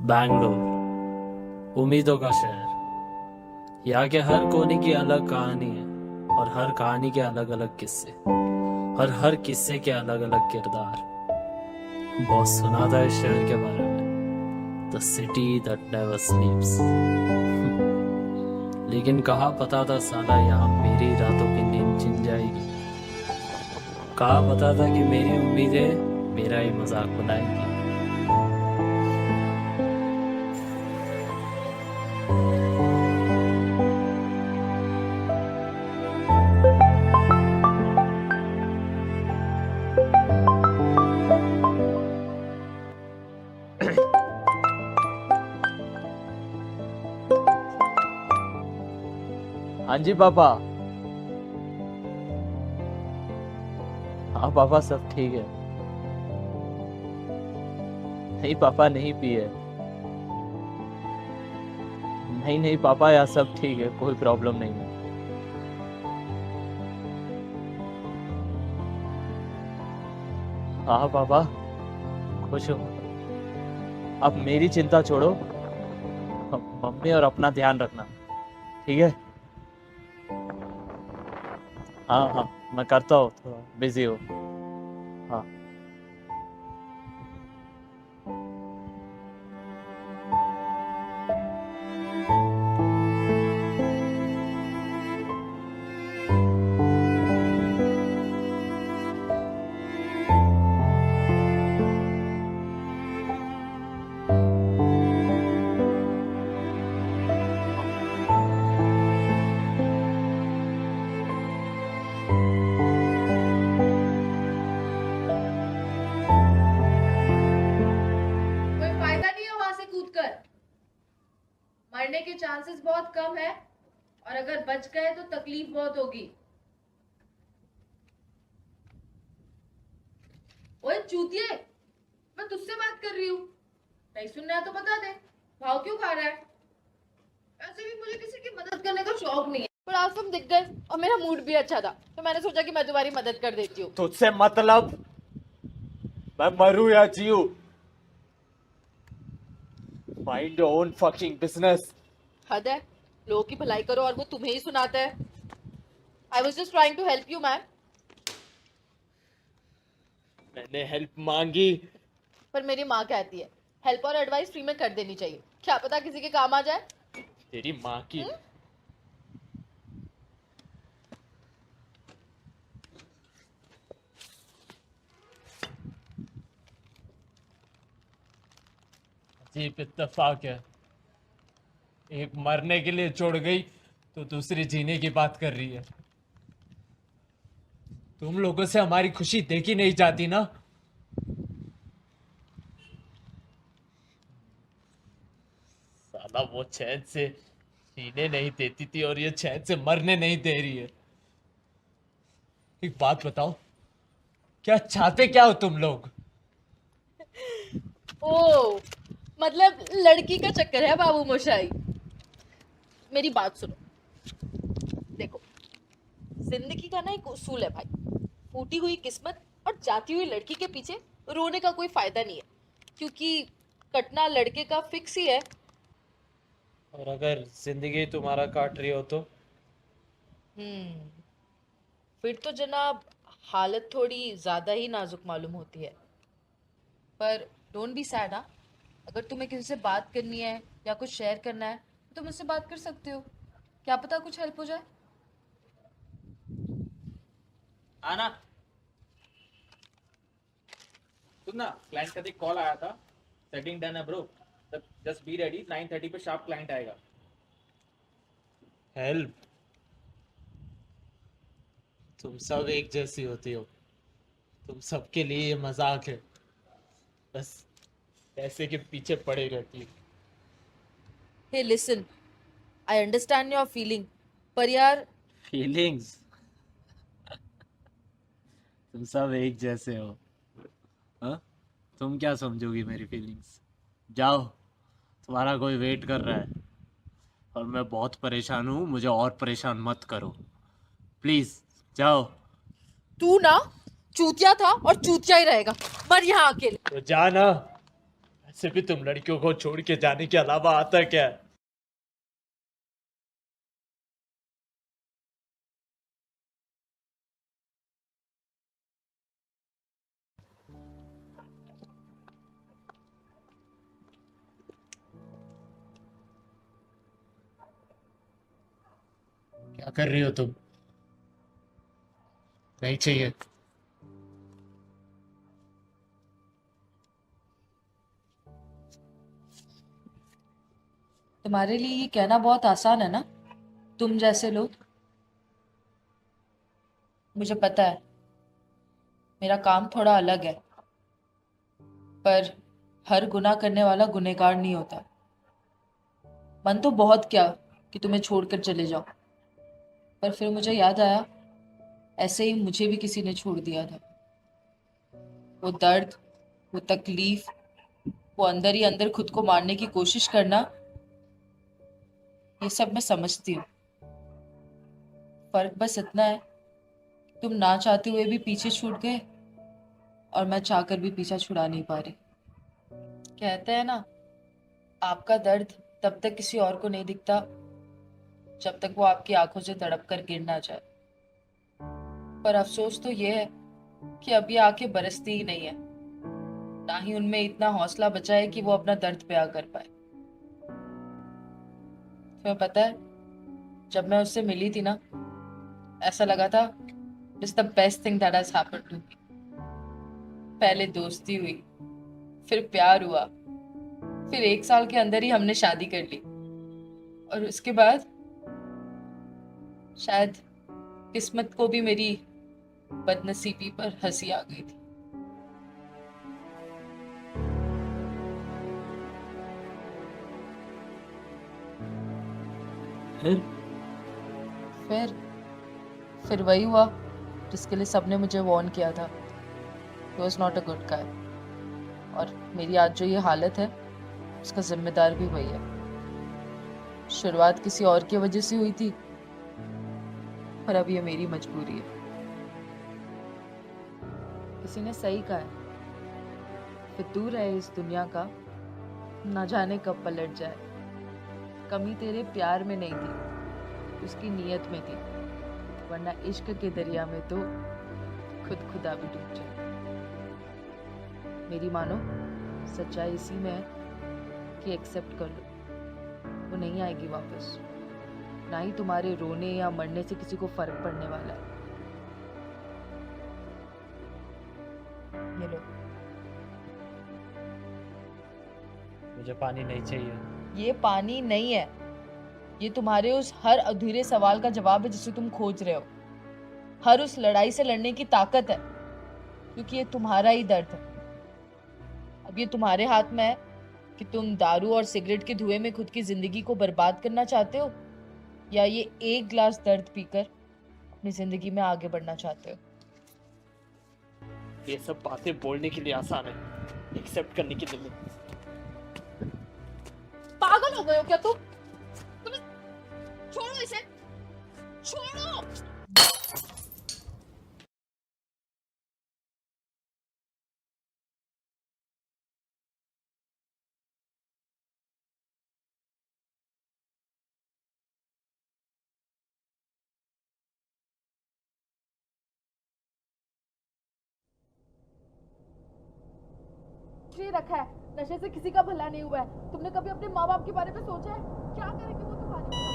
बैंगलोर, उम्मीदों का शहर। यहाँ के हर कोने की अलग कहानी है और हर कहानी के अलग अलग किस्से और हर किस्से के अलग अलग किरदार। बहुत सुना था इस शहर के बारे में, द सिटी दैट नेवर स्लीप्स। लेकिन कहाँ पता था साला यहाँ मेरी रातों की नींद छिन जाएगी। कहाँ पता था कि मेरी उम्मीदें मेरा ही मजाक बनाएगी। हाँ जी पापा। हाँ पापा सब ठीक है। नहीं पापा नहीं पिए। नहीं नहीं पापा यार सब ठीक है, कोई प्रॉब्लम नहीं है। हाँ पापा खुश हो। अब मेरी चिंता छोड़ो, मम्मी और अपना ध्यान रखना, ठीक है। हाँ हाँ मैं करता हूँ, थोड़ा बिजी हो। हाँ कोई फायदा नहीं है वहां से कूदकर। मरने के चांसेस बहुत कम है और अगर बच गए तो तकलीफ बहुत होगी। ओए चूतिए, मैं तुझसे बात कर रही हूँ। नहीं सुनना है तो बता दे, भाव क्यों खा रहा है? ऐसे भी मुझे किसी की मदद करने का शौक नहीं है, पर आज तुम दिख गए और मेरा मूड भी अच्छा था, तो मैंने सोचा कि मैं तुम्हारी मदद कर देती हूँ। तुझसे मतलब मैं मरूं या जीऊं, mind your own fucking business. हद है, लोगों की भलाई करो और वो तुम्हें ही सुनाता है। I was just trying to help you man. मैंने हेल्प मांगी। पर मेरी माँ कहती है हेल्प और एडवाइस फ्री में कर देनी चाहिए, क्या पता किसी के काम आ जाए। तेरी माँ की। अजीब इत्तेफाक है, एक मरने के लिए छोड़ गई तो दूसरी जीने की बात कर रही है। तुम लोगों से हमारी खुशी देखी नहीं जाती ना। साला वो चैन से जीने नहीं देती थी और ये चैन से मरने नहीं दे रही है। एक बात बताओ, क्या चाहते क्या हो तुम लोग? ओ, मतलब लड़की का चक्कर है बाबू मोशाई। मेरी बात सुनो, देखो जिंदगी का ना एक उसूल है भाई, फूटी हुई किस्मत और जाती हुई लड़की के पीछे रोने का कोई फायदा नहीं है, क्योंकि कटना लड़के का फिक्स ही है। और अगर जिंदगी तुम्हारा काट रही हो तो? हम्म, फिर तो जनाब हालत थोड़ी ज्यादा ही नाजुक मालूम होती है। पर डोंट बी सैड। हाँ, अगर तुम्हें किसी से बात करनी है या कुछ शेयर करना है तो तुम मुझसे बात कर सकते हो, क्या पता कुछ हेल्प हो जाए। आना सुन ना, क्लाइंट का एक कॉल आया था। सेटिंग डन है ब्रो, जस्ट बी रेडी, 9:30 पे शार्प क्लाइंट आएगा। हेल्प? तुम सब एक जैसी होती हो, तुम सबके लिए ये मजाक है, बस पैसे के पीछे पड़े रहती हो। Hey listen, I understand your feeling, पर यार फीलिंग्स? तुम सब एक जैसे हो। हाँ, तुम क्या समझोगी मेरी फीलिंग्स? जाओ, तुम्हारा कोई वेट कर रहा है और मैं बहुत परेशान हूँ, मुझे और परेशान मत करो प्लीज। जाओ। तू ना चूतिया था और चूतिया ही रहेगा, मर यहाँ अकेले। तो जाना, वैसे भी तुम लड़कियों को छोड़ के जाने के अलावा आता क्या है? क्या कर रही हो तुम? नहीं चाहिए। तुम्हारे लिए ये कहना बहुत आसान है ना, तुम जैसे लोग। मुझे पता है मेरा काम थोड़ा अलग है, पर हर गुनाह करने वाला गुनहगार नहीं होता। मन तो बहुत किया कि तुम्हें छोड़कर चले जाओ, पर फिर मुझे याद आया ऐसे ही मुझे भी किसी ने छोड़ दिया था। वो दर्द, वो तकलीफ, वो अंदर ही अंदर खुद को मारने की कोशिश करना, ये सब मैं समझती हूँ। फर्क बस इतना है, तुम ना चाहते हुए भी पीछे छूट गए और मैं चाहकर भी पीछा छुड़ा नहीं पा रही। कहते हैं ना, आपका दर्द तब तक किसी और को नहीं दिखता जब तक वो आपकी आंखों से तड़प कर गिर ना जाए। पर अफसोस तो ये है कि अभी आंखें बरसती ही नहीं है, ना ही उनमें इतना हौसला बचा है कि वो अपना दर्द बयां कर पाए। तुम्हें पता है, जब मैं उससे मिली थी ना, ऐसा लगा था it's the best thing that has happened to me. पहले दोस्ती हुई, फिर प्यार हुआ, फिर 1 साल के अंदर ही हमने शादी कर ली, और उसके बाद शायद किस्मत को भी मेरी बदनसीबी पर हंसी आ गई थी। फिर फिर फिर वही हुआ जिसके लिए सबने मुझे वार्न किया था। He was not a good guy, और मेरी आज जो ये हालत है उसका जिम्मेदार भी वही है। शुरुआत किसी और की वजह से हुई थी, पर अब ये मेरी मजबूरी है। किसी ने सही कहा है, फितूर है इस दुनिया का, न जाने कब पलट जाए। कमी तेरे प्यार में नहीं थी, उसकी नीयत में थी, वरना इश्क के दरिया में तो खुद खुदा भी डूब जाए। मेरी मानो, सच्चाई इसी में है कि एक्सेप्ट कर लो, वो नहीं आएगी वापस। ना ही तुम्हारे रोने या मरने से किसी को फर्क पड़ने वाला है। ये लो। मुझे पानी नहीं चाहिए। ये पानी नहीं है, ये तुम्हारे उस हर अधूरे सवाल का जवाब है जिसे तुम खोज रहे हो। हर उस लड़ाई से लड़ने की ताकत है, क्योंकि ये तुम्हारा ही दर्द है। अब ये तुम्हारे हाथ में है कि तुम दारू और सिगरेट के धुएं में खुद की जिंदगी को बर्बाद करना चाहते हो, या ये एक ग्लास दर्द पीकर अपनी जिंदगी में आगे बढ़ना चाहते हो। ये सब बातें बोलने के लिए आसान है, एक्सेप्ट करने के लिए नहीं। पागल हो गए हो क्या तुम? छोड़ो इसे, छोड़ो। ये रखा है, नशे से किसी का भला नहीं हुआ है। तुमने कभी अपने माँ बाप के बारे में सोचा है? क्या करेंगे वो तुम्हारे लिए?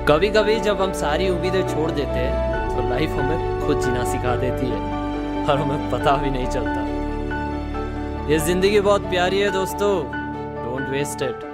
कभी कभी जब हम सारी उम्मीदें छोड़ देते हैं तो लाइफ हमें खुद जीना सिखा देती है और हमें पता भी नहीं चलता। ये जिंदगी बहुत प्यारी है दोस्तों, डोंट वेस्ट इट।